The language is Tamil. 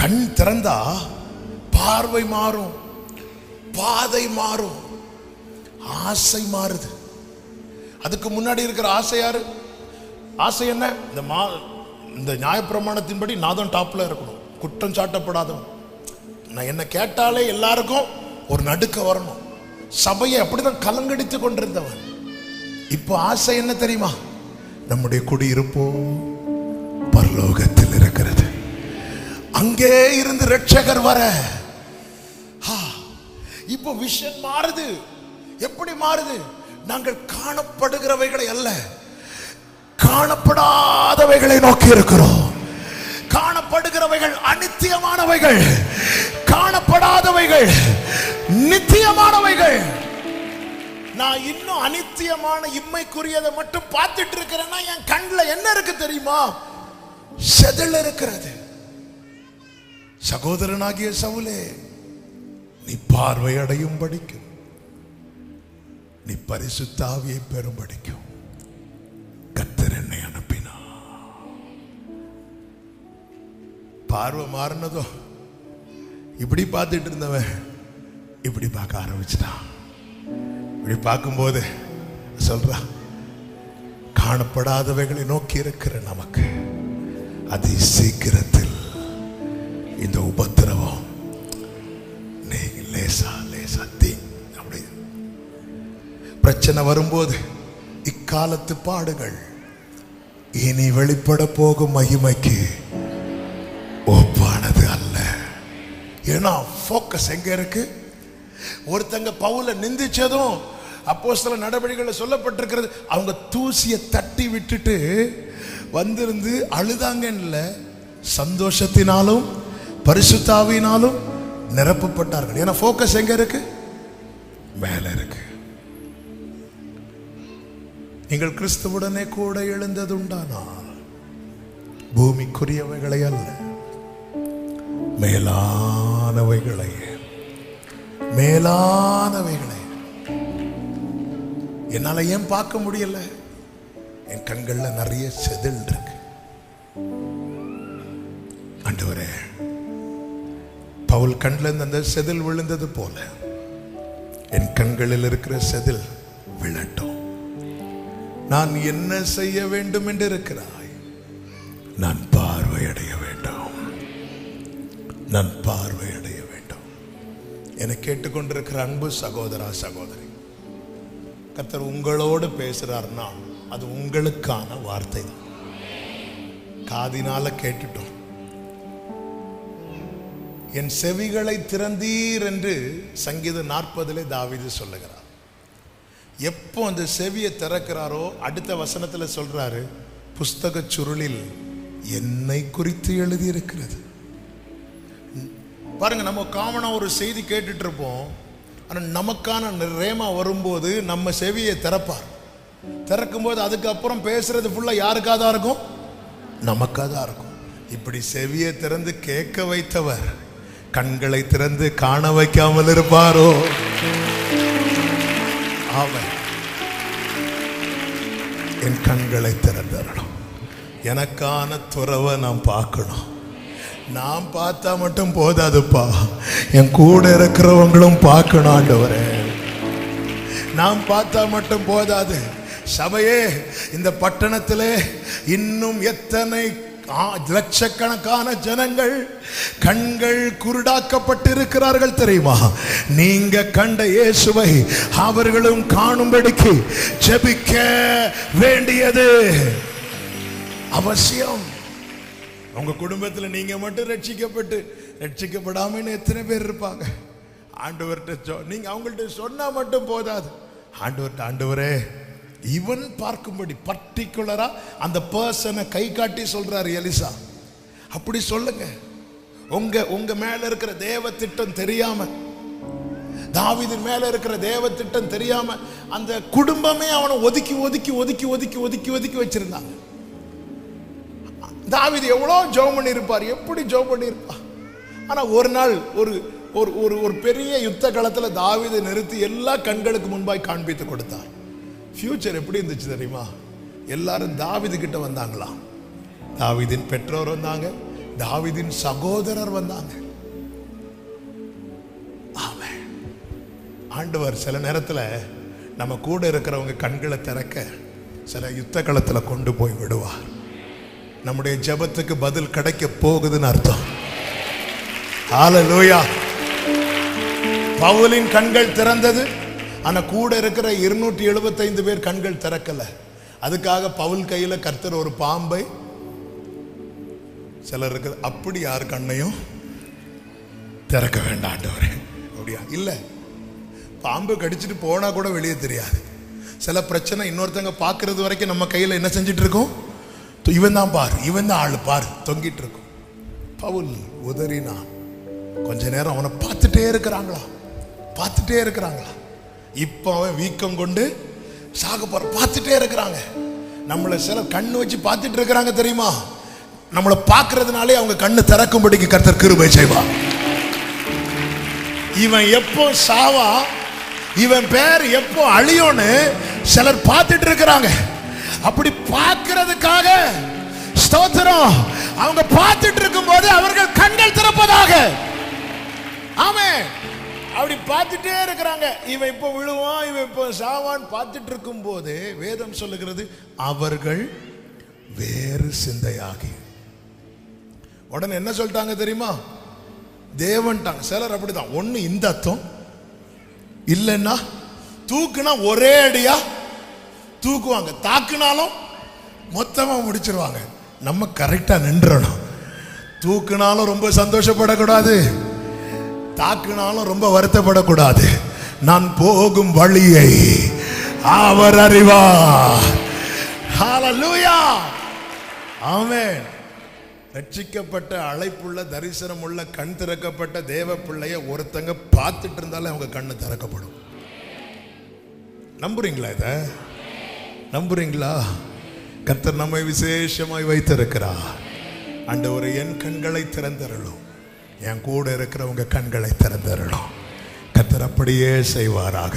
கண் திறந்தா பார்வை மாறும், பாதை மாறும், ஆசை மாறுது. அதுக்கு முன்னாடி இருக்கிற ஆசை யாரு? ஆசை என்ன? இந்த நியாயப்பிரமாணத்தின்படி நான் தான் டாப்ல இருக்கணும், குற்றம் சாட்டப்படாதவன், நான் என்ன கேட்டாலே எல்லாருக்கும் ஒரு நடுக்க வரணும், சபையை அப்படிதான் கலங்கடித்து கொண்டிருந்தவன். இப்போ ஆசை என்ன தெரியுமா? நம்முடைய குடியிருப்போ பரலோகத்தில் இருக்கிறது, அங்கே இருந்து ரட்சகர் வர. இப்போ விஷன் மாறுது. எப்படி மாறுது? நாங்கள் காணப்படுகிறவைகளை அல்ல, காணப்படாதவைகளை நோக்கி இருக்கிறோம். காணப்படுகிறவைகள் அநித்தியமானவைகள், காணப்படாதவைகள் நித்தியமானவைகள். நான் இன்னும் அநித்தியமான இம்மைக்குரியதை மட்டும் பார்த்துட்டு இருக்கிறேன்னா என் கண்ணில் என்ன இருக்கு தெரியுமா? செதில் இருக்கிறது. சகோதரனாகிய சவுலே, நீ பார்வை அடையும் படிக்கும், நீ பரிசுத்த ஆவியை பெறும் படிக்கும் கர்த்தர் என்னை அனுப்பினார். பார்வை மாறினதோ, இப்படி பார்த்துட்டு இருந்தவன் இப்படி பார்க்க ஆரம்பிச்சிட்டான். இப்படி பார்க்கும்போது சொல்றான், காணப்படாதவைகளை நோக்கி இருக்கிற நமக்கு அதி சீக்கிரத்தில் இந்த உபத்திரவம் லேசா லேசா அப்படி பிரச்சனை வரும்போது இக்காலத்து பாடுகள் இனி வெளிப்பட போகும் மகிமைக்கு ஒப்பானது அல்ல. ஏன்னா போக்கஸ் எங்க இருக்கு? ஒருத்தங்க பவுல நிந்திச்சதும் அப்போஸ்தல நடவடிக்கைகள் சொல்லப்பட்டிருக்கிறது, அவங்க தூசியை தட்டி விட்டுட்டு வந்திருந்து அழுதாங்கன்னு, சந்தோஷத்தினாலும் பரிசுத்த ஆவியினாலும் நிரப்பப்பட்டார்கள். ஏன்னா போக்கஸ் எங்க இருக்கு? மேல இருக்கு. நீங்கள் கிறிஸ்துவுடனே கூட எழுந்ததுண்டானால் பூமிக்குரியவைகளை அல்ல, மேலானவைகளை, மேலானவைகளை. என்னால ஏன் பார்க்க முடியல? என் கண்கள்ல நிறைய செதில் இருக்கு. ஆண்டவரே, பவுல் கண்ணில் இருந்து அந்த செதில் விழுந்தது போல என் கண்களில் இருக்கிற செதில் விழட்டும். நான் என்ன செய்ய வேண்டும் என்று இருக்கிறாய்? நான் பார்வையடைய வேண்டும், நான் பார்வையடைய வேண்டும். என்னை கேட்டுக்கொண்டிருக்கிற அன்பு சகோதரா சகோதரி, கர்த்தர் உங்களோடு பேசுறார்னா அது உங்களுக்கான வார்த்தை தான். காதினால கேட்டுட்டோம். என் செவிகளை திறந்தீர் என்று சங்கீதம் 40 தாவீது சொல்லுகிறார். எப்போ அந்த செவியை திறக்கிறாரோ அடுத்த வசனத்தில் சொல்றாரு, புஸ்தக சுருளில் என்னை குறித்து எழுதி இருக்கிறது. பாருங்க, நம்ம காமனா ஒரு செய்தி கேட்டுட்டு இருப்போம், ஆனால் நமக்கான ரேமா வரும்போது நம்ம செவியை திறப்பார். திறக்கும் போது அதுக்கப்புறம் பேசுறது ஃபுல்லா யாருக்காக தான் இருக்கும்? நமக்காக தான் இருக்கும். இப்படி செவியை திறந்து கேட்க வைத்தவர் கண்களை திறந்து காண வைக்காமல் இருப்பாரோ? ஆமென். என் கண்களை திறந்தரணும். எனக்கான துறவை நான் பார்க்கணும். நான் பார்த்தா மட்டும் போதாதுப்பா, என் கூட இருக்கிறவங்களும் பார்க்கணும். ஆண்டவரே, நான் பார்த்தா மட்டும் போதாது. சபையே, இந்த பட்டணத்திலே இன்னும் எத்தனை லட்சக்கணக்கான ஜனங்கள் கண்கள் குருடாக்கப்பட்டிருக்கிறார்கள் தெரியுமா? நீங்க கண்ட இயேசுவை அவர்களும் காணும்படிக்கு ஜெபிக்க வேண்டியது அவசியம். உங்க குடும்பத்தில் நீங்க மட்டும் ரட்சிக்கப்படாம எத்தனை பேர் இருப்பாங்க? ஆண்டவர்கிட்ட நீங்க அவங்கள்ட்ட சொன்னா மட்டும் போதாது. ஆண்டவரே, இவன் பார்க்கும்படி பர்டிகுலரா அந்த பர்சனை கை காட்டி சொல்றாரு எலிசா. அப்படி சொல்லுங்க. உங்க மேல இருக்கிற தேவ திட்டம் தெரியாம, தாவீதின் மேல இருக்கிற தேவ திட்டம் தெரியாம அந்த குடும்பமே அவனை ஒதுக்கி ஒதுக்கி ஒதுக்கி ஒதுக்கி ஒதுக்கி ஒதுக்கி வச்சிருந்தாங்க. தாவீது எவ்வளவு ஜெபம் பண்ணி இருப்பார், எப்படி ஜெபம் பண்ணி இருப்பார். ஆனா ஒரு நாள் ஒரு பெரிய யுத்த களத்துல தாவீதை நிறுத்தி எல்லா கண்களுக்கு முன்பாய் காண்பித்து கொடுத்தார். ஃபியூச்சர் எப்படி இருந்துச்சு தெரியுமா? எல்லாரும் தாவீது கிட்ட வந்தாங்களாம். தாவீதின் பெற்றோர் வந்தாங்க, தாவீதின் சகோதரர் வந்தாங்க. ஆமென். ஆண்டவர் சில நேரத்தில் நம்ம கூட இருக்கிறவங்க கண்களை திறக்க சில யுத்த களத்தில் கொண்டு போய் விடுவார். நம்முடைய ஜெபத்துக்கு பதில் கிடைக்க போகுதுன்னு அர்த்தம். ஹல்லேலூயா. பவுலின் கண்கள் திறந்தது, ஆனா கூட இருக்கிற 275 பேர் கண்கள் திறக்கல. அதுக்காக பவுல் கையில கர்த்தர் ஒரு பாம்பை, சிலர் இருக்கு அப்படி யார் கண்ணையும் திறக்க வேண்டாம் ஆண்டவரே. அப்படியா? இல்ல, பாம்பு கடிச்சிட்டு போனா கூட வெளியே தெரியாது. சில பிரச்சனை இன்னொருத்தங்க பார்க்கறது வரைக்கும் நம்ம கையில என்ன செஞ்சிட்டு இருக்கோம்? இவன் தான் பார், இவன் தான் ஆளு பார் தொங்கிட்டு இருக்கும். பவுல் உதறினான். கொஞ்ச நேரம் அவனை பார்த்துட்டே இருக்கிறாங்களா, பார்த்துட்டே இருக்கிறாங்களா. இப்போ அவன் வீக்கம் கொண்டு சாக போற பார்த்துட்டே இருக்கிறாங்க. நம்மளை சில கண்ணு வச்சு பார்த்துட்டு இருக்கிறாங்க தெரியுமா? நம்மளை பார்க்கறதுனாலே அவங்க கண்ணு திறக்கும்படிக்கு கர்த்தர் கிருபை செய்வார். இவன் எப்போ சாவா, இவன் பேர் எப்போ அழியோன்னு சிலர் பார்த்துட்டு இருக்கிறாங்க. அப்படி பார்க்கிறதுக்காக ஸ்தோத்திரம், அவங்க பார்த்துட்டு இருக்கும் போது அவர்கள் கண்கள் திறப்பதாக. ஆமென். அப்படி பார்த்துட்டே இருக்கிறாங்க. இவன் இப்போ விழுவான், இவன் இப்போ சாவான் பார்த்துட்டு இருக்கும் போது வேதம் சொல்லுகிறது அவர்கள் வேறு சிந்தையாகி. உடனே என்ன சொல்லிட்டாங்க தெரியுமா? தேவன்ட்டாங்க. சிலர் அப்படிதான், ஒண்ணு இந்த அர்த்தம் இல்லைன்னா தூக்குனா ஒரே அடியா தூக்குவாங்க, தாக்குனாலும் மொத்தமா முடிச்சிருவாங்க. நம்ம கரெக்டா நின்றணும். தூக்குனாலும் ரொம்ப சந்தோஷப்படக்கூடாது, தாக்குனாலும் ரொம்ப வருத்தப்படக்கூடாது. நான் போகும் வழியை அவர் அறிவார். ஹல்லேலூயா. ஆமென். ரட்சிக்கப்பட்ட அழைப்புள்ள தரிசனம் உள்ள கண் திறக்கப்பட்ட தேவ பிள்ளைய ஒருத்தங்க பார்த்துட்டு இருந்தாலே அவங்க கண்ணு திறக்கப்படும். நம்புறீங்களா? இத நம்புறீங்களா? கர்த்தர் நம்மை விசேஷமாய் வைத்திருக்கிறார். ஆண்டவரே, என் கண்களை திறந்தருளும், என் கூட இருக்கிறவங்க கண்களை திறந்தருளும். கர்த்தர் அப்படியே செய்வாராக.